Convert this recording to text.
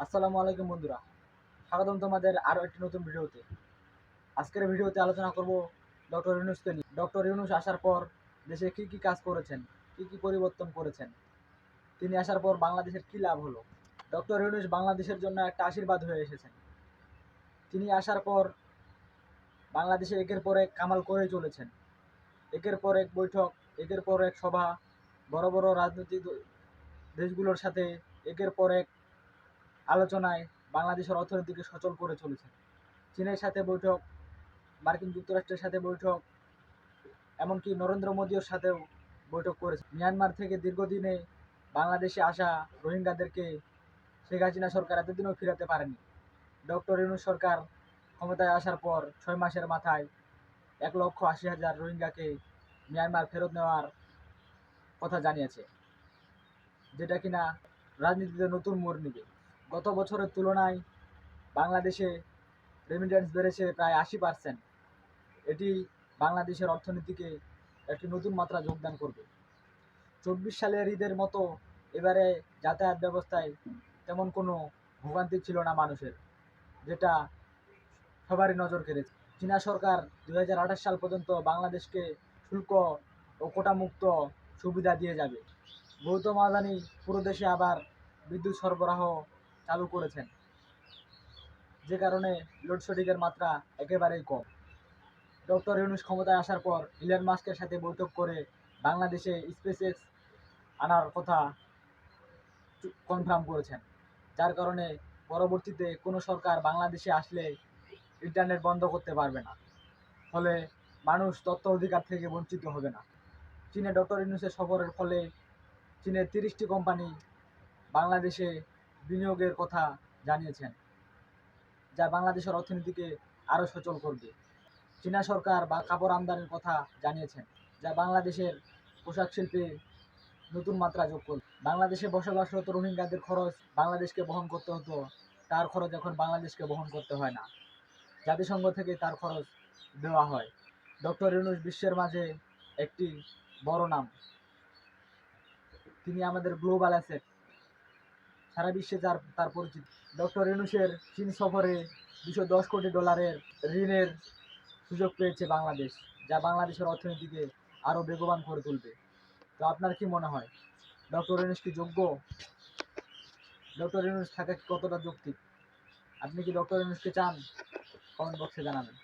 আসসালামু আলাইকুম বন্ধুরা, স্বাগতম তোমাদের আরও একটি নতুন ভিডিওতে। আজকের ভিডিওতে আলোচনা করব ডক্টর ইউনূসকে নিয়ে। ডক্টর ইউনূস আসার পর দেশে কী কী কাজ করেছেন, কী কী পরিবর্তন করেছেন, তিনি আসার পর বাংলাদেশের কী লাভ হলো। ডক্টর ইউনূস বাংলাদেশের জন্য একটা আশীর্বাদ হয়ে এসেছেন। তিনি আসার পর বাংলাদেশে একের পর এক কামাল করেই চলেছেন। একের পর এক বৈঠক, একের পর এক সভা, বড় বড় রাজনৈতিক দেশগুলোর সাথে একের পর এক আলোচনায় বাংলাদেশের অর্থনীতিকে সচল করে চলেছে। চীনের সাথে বৈঠক, মার্কিন যুক্তরাষ্ট্রের সাথে বৈঠক, এমনকি নরেন্দ্র মোদীর সাথেও বৈঠক করেছে। মিয়ানমার থেকে দীর্ঘদিনে বাংলাদেশে আসা রোহিঙ্গাদেরকে শেখ হাসিনা সরকার এতদিনও ফিরাতে পারেনি। ডক্টর ইউনূস সরকার ক্ষমতায় আসার পর 6 মাসের মাথায় 1,80,000 রোহিঙ্গাকে মিয়ানমার ফেরত নেওয়ার কথা জানিয়েছে, যেটা কিনা রাজনীতিতে নতুন মোড় নেবে। গত বছরের তুলনায় বাংলাদেশে রেমিটেন্স বেড়েছে প্রায় 80%। এটি বাংলাদেশের অর্থনীতিকে একটি নতুন মাত্রা যোগদান করবে। 24 সালের ঈদের মতো এবারে যাতায়াত ব্যবস্থায় তেমন কোনো ভোগান্তি ছিল না মানুষের, যেটা সবারই নজর কেড়েছে। চীনা সরকার 2028 সাল পর্যন্ত বাংলাদেশকে শুল্ক ও কোটামুক্ত সুবিধা দিয়ে যাবে। গৌতম আদানি পুরো দেশে আবার বিদ্যুৎ সরবরাহ চালু করেছেন, যে কারণে লোডশেডিংয়ের মাত্রা একেবারেই কম। ডক্টর ইউনূস ক্ষমতায় আসার পর ইলন মাস্কের সাথে বৈঠক করে বাংলাদেশে স্পেসএক্স আনার কথা কনফার্ম করেছেন, যার কারণে পরবর্তীতে কোনো সরকার বাংলাদেশে আসলে ইন্টারনেট বন্ধ করতে পারবে না, ফলে মানুষ তথ্য অধিকার থেকে বঞ্চিত হবে না। চীনে ডক্টর ইউনূসের সফরের ফলে চীনের 30টি কোম্পানি বাংলাদেশে বিনিয়োগের কথা জানিয়েছেন, যা বাংলাদেশের অর্থনীতিকে আরও সচল করবে। চীনা সরকার বা কাপড় আমদানির কথা জানিয়েছেন, যা বাংলাদেশের পোশাক শিল্পে নতুন মাত্রা যোগ করবে। বাংলাদেশে বসবাসরত রোহিঙ্গাদের খরচ বাংলাদেশকে বহন করতে হতো, তার খরচ এখন বাংলাদেশকে বহন করতে হয় না, জাতিসংঘ থেকে তার খরচ দেওয়া হয়। ডক্টর ইউনূস বিশ্বের মাঝে একটি বড় নাম, তিনি আমাদের গ্লোবাল অ্যাসেট, সারা বিশ্বে তার পরিচিতি। ডক্টর ইউনূসের চীন সফরে $210 কোটি ঋণের সুযোগ পেয়েছে বাংলাদেশ, যা বাংলাদেশের অর্থনীতিকে আরও বেগবান করে তুলবে। তো আপনার কি মনে হয়, ডক্টর ইউনূস কি যোগ্য? ডক্টর ইউনূস থাকা কি কতটা যৌক্তিক? আপনি কি ডক্টর ইউনূসকে চান? কমেন্ট বক্সে জানাবেন।